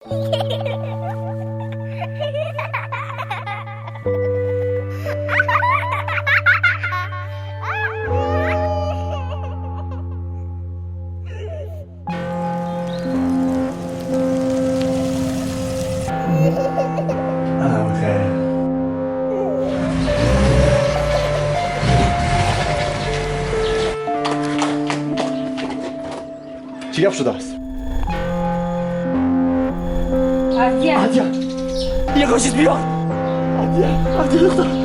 โอเคciekaw teraz. Adya. Adya! Jego się zbiła! Adya! Adya,